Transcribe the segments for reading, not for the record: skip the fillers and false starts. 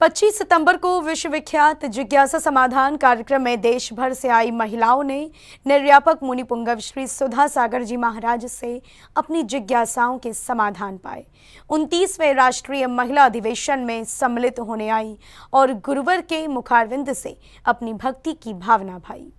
25 सितंबर को विश्व विख्यात जिज्ञासा समाधान कार्यक्रम में देश भर से आई महिलाओं ने निर्व्यापक मुनि पुंगव श्री सुधा सागर जी महाराज से अपनी जिज्ञासाओं के समाधान पाए। 29वें राष्ट्रीय महिला अधिवेशन में सम्मिलित होने आई और गुरुवर के मुखारविंद से अपनी भक्ति की भावना भाई।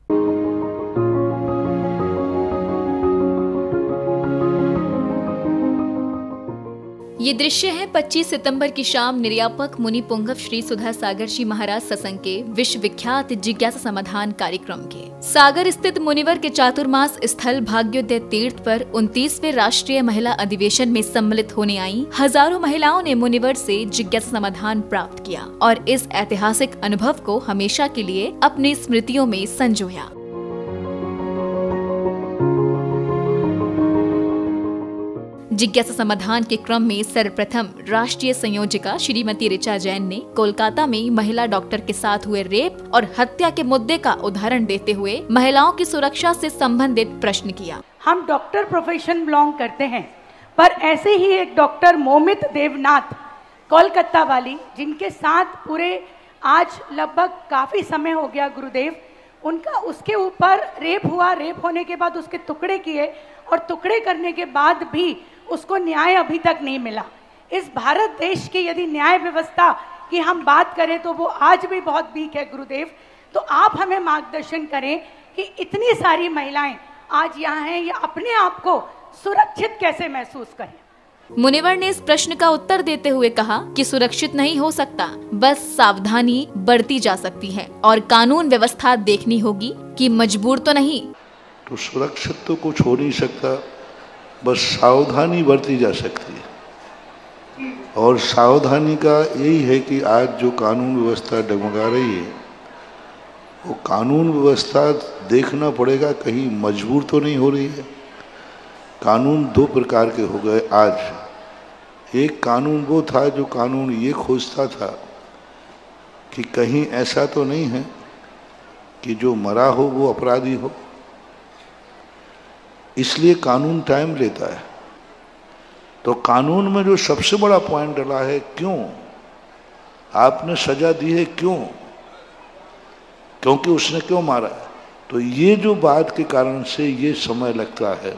ये दृश्य है 25 सितंबर की शाम निर्व्यापक मुनि पुंगव श्री सुधा सागर जी महाराज सत्संग के विश्व विख्यात जिज्ञासा समाधान कार्यक्रम के। सागर स्थित मुनिवर के चातुर्मास स्थल भाग्योदय तीर्थ पर 29वें राष्ट्रीय महिला अधिवेशन में सम्मिलित होने आई हजारों महिलाओं ने मुनिवर से जिज्ञासा समाधान प्राप्त किया और इस ऐतिहासिक अनुभव को हमेशा के लिए अपनी स्मृतियों में संजोया। जिज्ञासा समाधान के क्रम में सर्वप्रथम राष्ट्रीय संयोजिका श्रीमती ऋचा जैन ने कोलकाता में महिला डॉक्टर के साथ हुए रेप और हत्या के मुद्दे का उदाहरण देते हुए महिलाओं की सुरक्षा से संबंधित प्रश्न किया। हम डॉक्टर प्रोफेशन बिलोंग करते हैं, पर ऐसे ही एक डॉक्टर मोमित देवनाथ कोलकाता वाली, जिनके साथ पूरे आज लगभग काफी समय हो गया गुरुदेव, उनका उसके ऊपर रेप हुआ। रेप होने के बाद उसके टुकड़े किए और टुकड़े करने के बाद भी उसको न्याय अभी तक नहीं मिला। इस भारत देश की यदि न्याय व्यवस्था की हम बात करें तो वो आज भी बहुत वीक है गुरुदेव। तो आप हमें मार्गदर्शन करें कि इतनी सारी महिलाएं आज यहाँ हैं, ये अपने आप को सुरक्षित कैसे महसूस करें। मुनिवर ने इस प्रश्न का उत्तर देते हुए कहा कि सुरक्षित नहीं हो सकता, बस सावधानी बरती जा सकती है और कानून व्यवस्था देखनी होगी कि मजबूर तो नहीं। तो सुरक्षित तो कुछ हो नहीं सकता, बस सावधानी बरती जा सकती है। और सावधानी का यही है कि आज जो कानून व्यवस्था डगमगा रही है, वो कानून व्यवस्था देखना पड़ेगा कहीं मजबूर तो नहीं हो रही है। कानून दो प्रकार के हो गए आज। एक कानून वो था जो कानून ये खोजता था कि कहीं ऐसा तो नहीं है कि जो मरा हो वो अपराधी हो, इसलिए कानून टाइम लेता है। तो कानून में जो सबसे बड़ा पॉइंट डला है, क्यों आपने सजा दी है, क्योंकि उसने क्यों मारा है। तो ये जो बात के कारण से ये समय लगता है।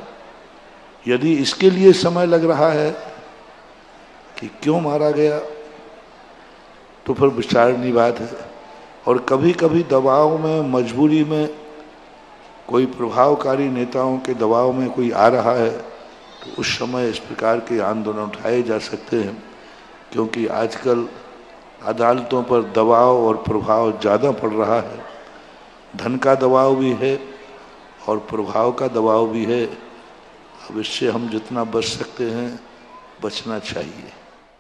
यदि इसके लिए समय लग रहा है कि क्यों मारा गया, तो फिर विचारणीय बात है। और कभी कभी दबाव में, मजबूरी में, कोई प्रभावकारी नेताओं के दबाव में कोई आ रहा है, तो उस समय इस प्रकार के आंदोलन उठाए जा सकते हैं। क्योंकि आजकल अदालतों पर दबाव और प्रभाव ज़्यादा पड़ रहा है। धन का दबाव भी है और प्रभाव का दबाव भी है। अब इससे हम जितना बच सकते हैं बचना चाहिए।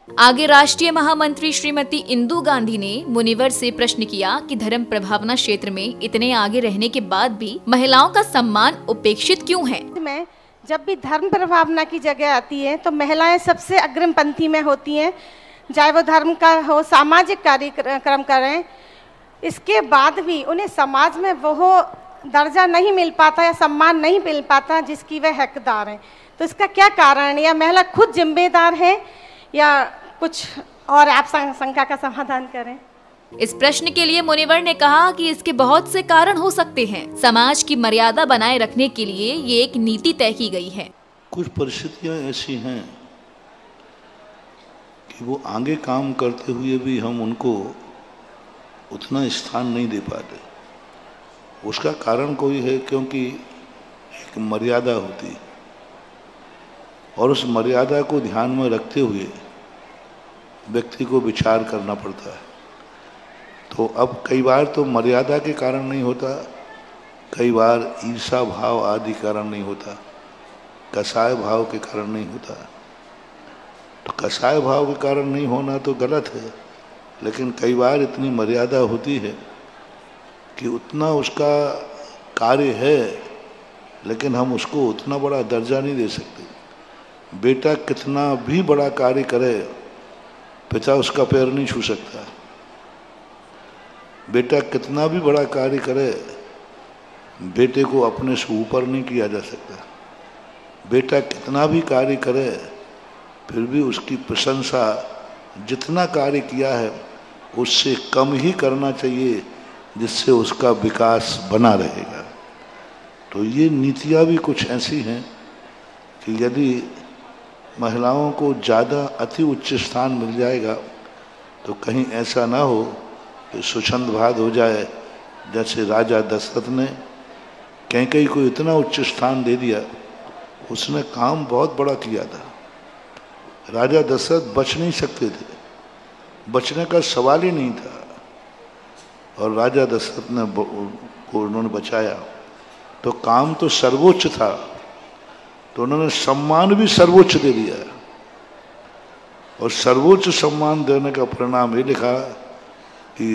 आगे राष्ट्रीय महामंत्री श्रीमती इंदु गांधी ने मुनिवर से प्रश्न किया कि धर्म प्रभावना क्षेत्र में इतने आगे रहने के बाद भी महिलाओं का सम्मान उपेक्षित क्यों है। में जब भी धर्म प्रभावना की जगह आती है तो महिलाएं सबसे अग्रिम पंक्ति में होती हैं, चाहे वो धर्म का हो, सामाजिक कार्यक्रम करें। इसके बाद भी उन्हें समाज में वो दर्जा नहीं मिल पाता या सम्मान नहीं मिल पाता जिसकी वह हकदार हैं। तो इसका क्या कारण है? या महिला खुद जिम्मेदार है या कुछ और? आप शंका का समाधान करें। इस प्रश्न के लिए मुनिवर ने कहा कि इसके बहुत से कारण हो सकते हैं। समाज की मर्यादा बनाए रखने के लिए ये एक नीति तय की गई है। कुछ परिस्थितियां ऐसी हैं कि वो आगे काम करते हुए भी हम उनको उतना स्थान नहीं दे पाते। उसका कारण कोई है, क्योंकि एक मर्यादा होती है और उस मर्यादा को ध्यान में रखते हुए व्यक्ति को विचार करना पड़ता है। तो अब कई बार तो मर्यादा के कारण नहीं होता, कई बार ईर्षा भाव आदि कारण नहीं होता, कसाय भाव के कारण नहीं होता। तो कसाय भाव के कारण नहीं होना तो गलत है, लेकिन कई बार इतनी मर्यादा होती है कि उतना उसका कार्य है, लेकिन हम उसको उतना बड़ा दर्जा नहीं दे सकते। बेटा कितना भी बड़ा कार्य करे, पिता उसका पैर नहीं छू सकता। बेटा कितना भी बड़ा कार्य करे, बेटे को अपने से ऊपर नहीं किया जा सकता। बेटा कितना भी कार्य करे, फिर भी उसकी प्रशंसा, जितना कार्य किया है उससे कम ही करना चाहिए, जिससे उसका विकास बना रहेगा। तो ये नीतियाँ भी कुछ ऐसी हैं कि यदि महिलाओं को ज़्यादा अति उच्च स्थान मिल जाएगा तो कहीं ऐसा ना हो कि स्वच्छंदभाद हो जाए, जैसे राजा दशरथ ने कैकेयी को इतना उच्च स्थान दे दिया। उसने काम बहुत बड़ा किया था, राजा दशरथ बच नहीं सकते थे, बचने का सवाल ही नहीं था, और राजा दशरथ ने को उन्होंने बचाया। तो काम तो सर्वोच्च था, तो उन्होंने सम्मान भी सर्वोच्च दे दिया, और सर्वोच्च सम्मान देने का परिणाम ये लिखा कि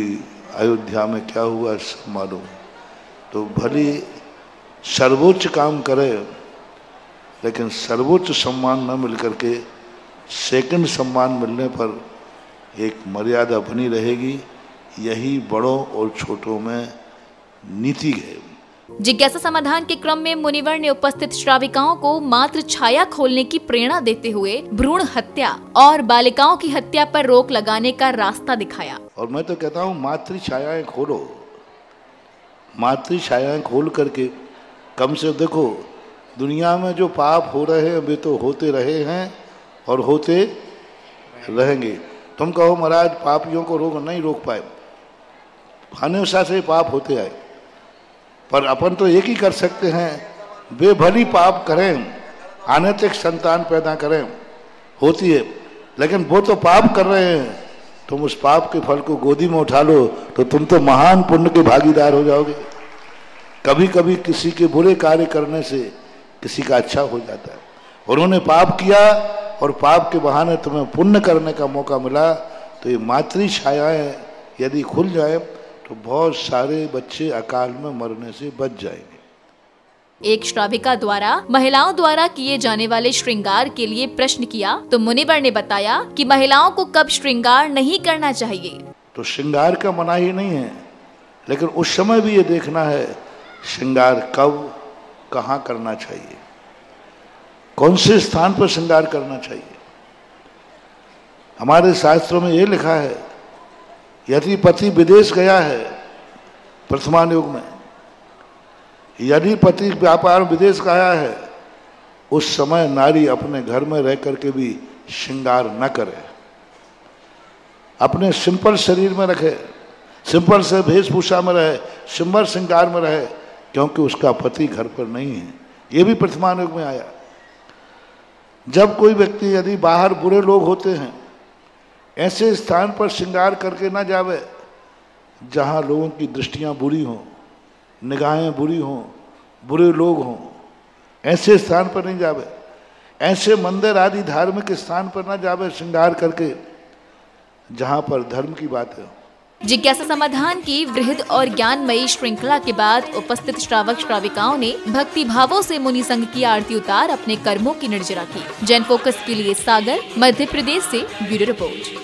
अयोध्या में क्या हुआ सब मालूम। तो भले सर्वोच्च काम करे, लेकिन सर्वोच्च सम्मान न मिल करके सेकंड सम्मान मिलने पर एक मर्यादा बनी रहेगी। यही बड़ों और छोटों में नीति है। जिज्ञासा समाधान के क्रम में मुनिवर ने उपस्थित श्राविकाओं को मात्र छाया खोलने की प्रेरणा देते हुए भ्रूण हत्या और बालिकाओं की हत्या पर रोक लगाने का रास्ता दिखाया। और मैं तो कहता हूँ मातृ छायाएं खोलो, मातृ छायाएं खोल करके कम से देखो, दुनिया में जो पाप हो रहे हैं वे तो होते रहे हैं और होते रहेंगे। तुम कहो महाराज पापियों को नहीं रोक पाए, हमेशा से पाप होते आए, पर अपन तो एक ही कर सकते हैं, वे भली पाप करें, अनैतिक संतान पैदा करें, होती है, लेकिन वो तो पाप कर रहे हैं, तुम उस पाप के फल को गोदी में उठा लो तो तुम तो महान पुण्य के भागीदार हो जाओगे। कभी कभी किसी के बुरे कार्य करने से किसी का अच्छा हो जाता है। उन्होंने पाप किया और पाप के बहाने तुम्हें पुण्य करने का मौका मिला, तो ये मातृ छायाएं यदि खुल जाए तो बहुत सारे बच्चे अकाल में मरने से बच जाएंगे। एक श्राविका द्वारा महिलाओं द्वारा किए जाने वाले श्रृंगार के लिए प्रश्न किया तो मुनिवर ने बताया कि महिलाओं को कब श्रृंगार नहीं करना चाहिए। तो श्रृंगार का मनाही नहीं है, लेकिन उस समय भी ये देखना है श्रृंगार कब कहाँ करना चाहिए, कौन से स्थान पर श्रृंगार करना चाहिए। हमारे शास्त्रों में ये लिखा है, यदि पति विदेश गया है वर्तमान युग में, यदि पति व्यापार विदेश गया है, उस समय नारी अपने घर में रह करके भी श्रृंगार न करे, अपने सिंपल शरीर में रखे, सिंपल से वेशभूषा में रहे, सिंपल श्रृंगार में रहे, क्योंकि उसका पति घर पर नहीं है। ये भी वर्तमान युग में आया। जब कोई व्यक्ति यदि बाहर बुरे लोग होते हैं, ऐसे स्थान पर श्रृंगार करके ना जावे जहाँ लोगों की दृष्टियाँ बुरी हों, निगाहें बुरी हों, बुरे लोग हों, ऐसे स्थान पर नहीं जावे। ऐसे मंदिर आदि धार्मिक स्थान पर ना जावे श्रृंगार करके जहाँ पर धर्म की बात है। जिज्ञासा समाधान की वृहद और ज्ञानमयी श्रृंखला के बाद उपस्थित श्रावक श्राविकाओं ने भक्ति भावों से मुनि संघ की आरती उतार अपने कर्मों की निर्जरा की। जैन फोकस के लिए सागर, मध्य प्रदेश से ब्यूरो रिपोर्ट।